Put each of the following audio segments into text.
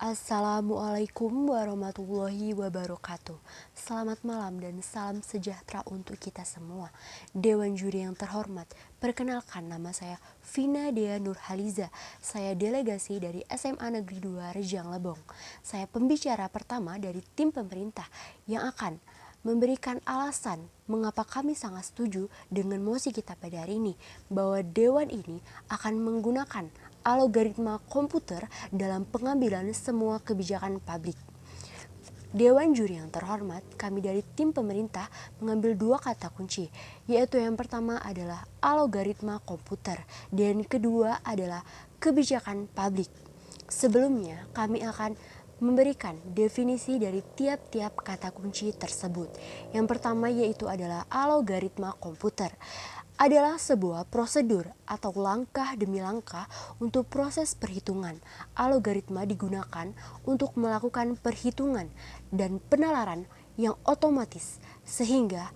Assalamualaikum warahmatullahi wabarakatuh. Selamat malam dan salam sejahtera untuk kita semua. Dewan juri yang terhormat, perkenalkan nama saya Vina Dea Nurhaliza. Saya delegasi dari SMA Negeri 2 Rejang Lebong. Saya pembicara pertama dari tim pemerintah yang akan memberikan alasan mengapa kami sangat setuju dengan mosi kita pada hari ini, bahwa Dewan ini akan menggunakan algoritma komputer dalam pengambilan semua kebijakan publik. Dewan juri yang terhormat, kami dari tim pemerintah mengambil dua kata kunci, yaitu yang pertama adalah algoritma komputer dan kedua adalah kebijakan publik. Sebelumnya, kami akan memberikan definisi dari tiap-tiap kata kunci tersebut. Yang pertama yaitu adalah algoritma komputer. Adalah sebuah prosedur atau langkah demi langkah untuk proses perhitungan. Algoritma digunakan untuk melakukan perhitungan dan penalaran yang otomatis sehingga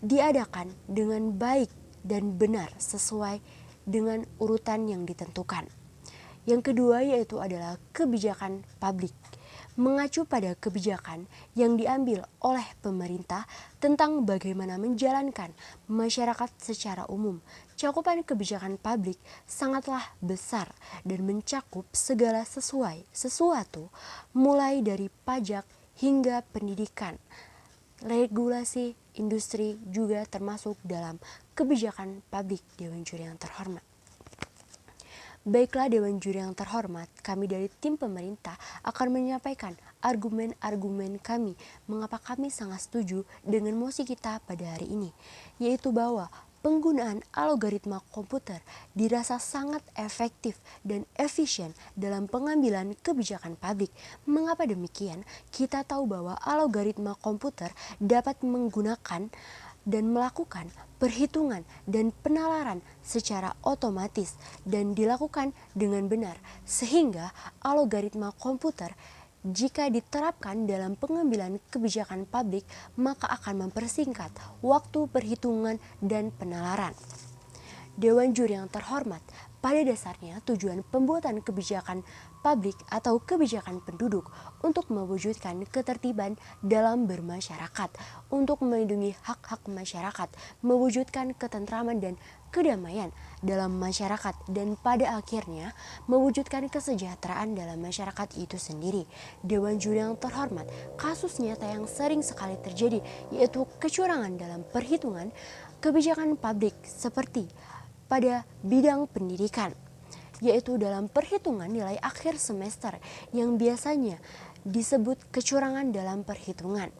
diadakan dengan baik dan benar sesuai dengan urutan yang ditentukan. Yang kedua yaitu adalah kebijakan publik, mengacu pada kebijakan yang diambil oleh pemerintah tentang bagaimana menjalankan masyarakat secara umum. Cakupan kebijakan publik sangatlah besar dan mencakup segala sesuatu mulai dari pajak hingga pendidikan. Regulasi industri juga termasuk dalam kebijakan publik Dewan Juri yang terhormat. Baiklah Dewan Juri yang terhormat, kami dari tim pemerintah akan menyampaikan argumen-argumen kami mengapa kami sangat setuju dengan mosi kita pada hari ini, yaitu bahwa penggunaan algoritma komputer dirasa sangat efektif dan efisien dalam pengambilan kebijakan publik. Mengapa demikian? Kita tahu bahwa algoritma komputer dapat menggunakan dan melakukan perhitungan dan penalaran secara otomatis dan dilakukan dengan benar, sehingga algoritma komputer jika diterapkan dalam pengambilan kebijakan publik maka akan mempersingkat waktu perhitungan dan penalaran. Dewan juri yang terhormat, pada dasarnya tujuan pembuatan kebijakan publik atau kebijakan penduduk untuk mewujudkan ketertiban dalam bermasyarakat, untuk melindungi hak-hak masyarakat, mewujudkan ketentraman dan kedamaian dalam masyarakat, dan pada akhirnya mewujudkan kesejahteraan dalam masyarakat itu sendiri. Dewan juri yang terhormat, kasus nyata yang sering sekali terjadi yaitu kecurangan dalam perhitungan kebijakan publik seperti pada bidang pendidikan, yaitu dalam perhitungan nilai akhir semester yang biasanya disebut kecurangan dalam perhitungan.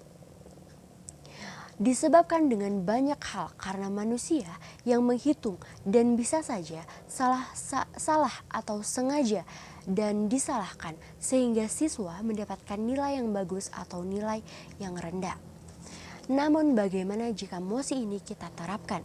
Disebabkan dengan banyak hal karena manusia yang menghitung dan bisa saja salah atau sengaja dan disalahkan sehingga siswa mendapatkan nilai yang bagus atau nilai yang rendah. Namun bagaimana jika mosi ini kita terapkan?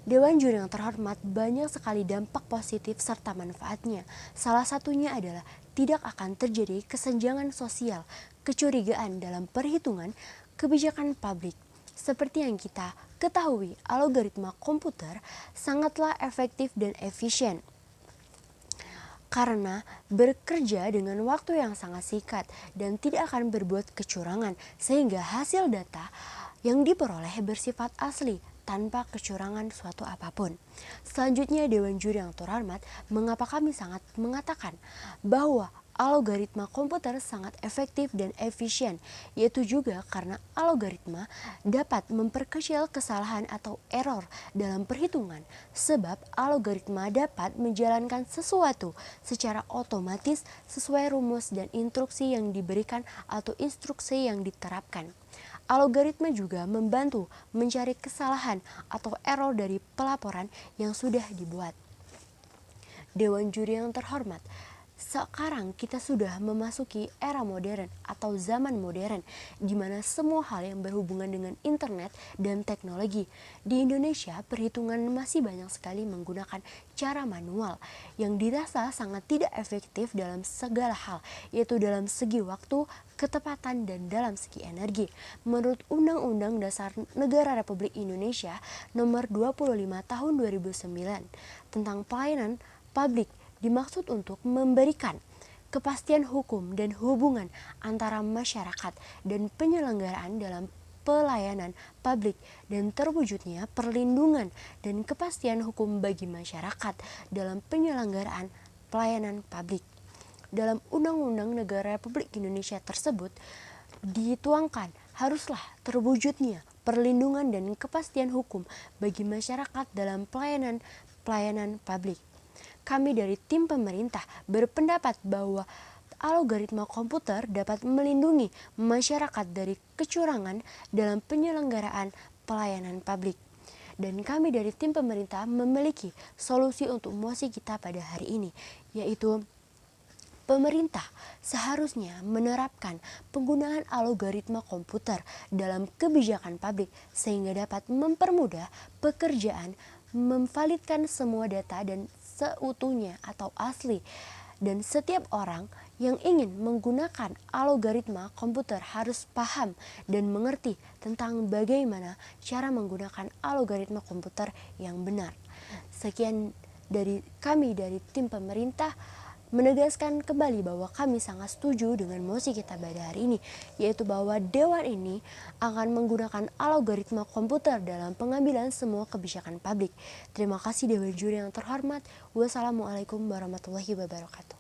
Dewan juri yang terhormat, banyak sekali dampak positif serta manfaatnya. Salah satunya adalah tidak akan terjadi kesenjangan sosial, kecurigaan dalam perhitungan kebijakan publik. Seperti yang kita ketahui, algoritma komputer sangatlah efektif dan efisien karena bekerja dengan waktu yang sangat singkat dan tidak akan berbuat kecurangan, sehingga hasil data yang diperoleh bersifat asli tanpa kecurangan suatu apapun. Selanjutnya Dewan Juri yang terhormat, mengapa kami sangat mengatakan bahwa algoritma komputer sangat efektif dan efisien, yaitu juga karena algoritma dapat memperkecil kesalahan atau error dalam perhitungan, sebab algoritma dapat menjalankan sesuatu secara otomatis sesuai rumus dan instruksi yang diberikan atau instruksi yang diterapkan. Algoritma juga membantu mencari kesalahan atau error dari pelaporan yang sudah dibuat. Dewan juri yang terhormat, sekarang kita sudah memasuki era modern atau zaman modern di mana semua hal yang berhubungan dengan internet dan teknologi. Di Indonesia, perhitungan masih banyak sekali menggunakan cara manual yang dirasa sangat tidak efektif dalam segala hal, yaitu dalam segi waktu, ketepatan, dan dalam segi energi. Menurut Undang-Undang Dasar Negara Republik Indonesia Nomor 25 Tahun 2009 tentang pelayanan publik, dimaksud untuk memberikan kepastian hukum dan hubungan antara masyarakat dan penyelenggaraan dalam pelayanan publik, dan terwujudnya perlindungan dan kepastian hukum bagi masyarakat dalam penyelenggaraan pelayanan publik. Dalam Undang-Undang Negara Republik Indonesia tersebut dituangkan haruslah terwujudnya perlindungan dan kepastian hukum bagi masyarakat dalam pelayanan publik. Kami dari tim pemerintah berpendapat bahwa algoritma komputer dapat melindungi masyarakat dari kecurangan dalam penyelenggaraan pelayanan publik. Dan kami dari tim pemerintah memiliki solusi untuk mosi kita pada hari ini, yaitu pemerintah seharusnya menerapkan penggunaan algoritma komputer dalam kebijakan publik sehingga dapat mempermudah pekerjaan memvalidkan semua data dan seutuhnya atau asli, dan setiap orang yang ingin menggunakan algoritma komputer harus paham dan mengerti tentang bagaimana cara menggunakan algoritma komputer yang benar. Sekian dari kami dari tim pemerintah, menegaskan kembali bahwa kami sangat setuju dengan mosi kita pada hari ini, yaitu bahwa Dewan ini akan menggunakan algoritma komputer dalam pengambilan semua kebijakan publik. Terima kasih Dewan Juri yang terhormat. Wassalamualaikum warahmatullahi wabarakatuh.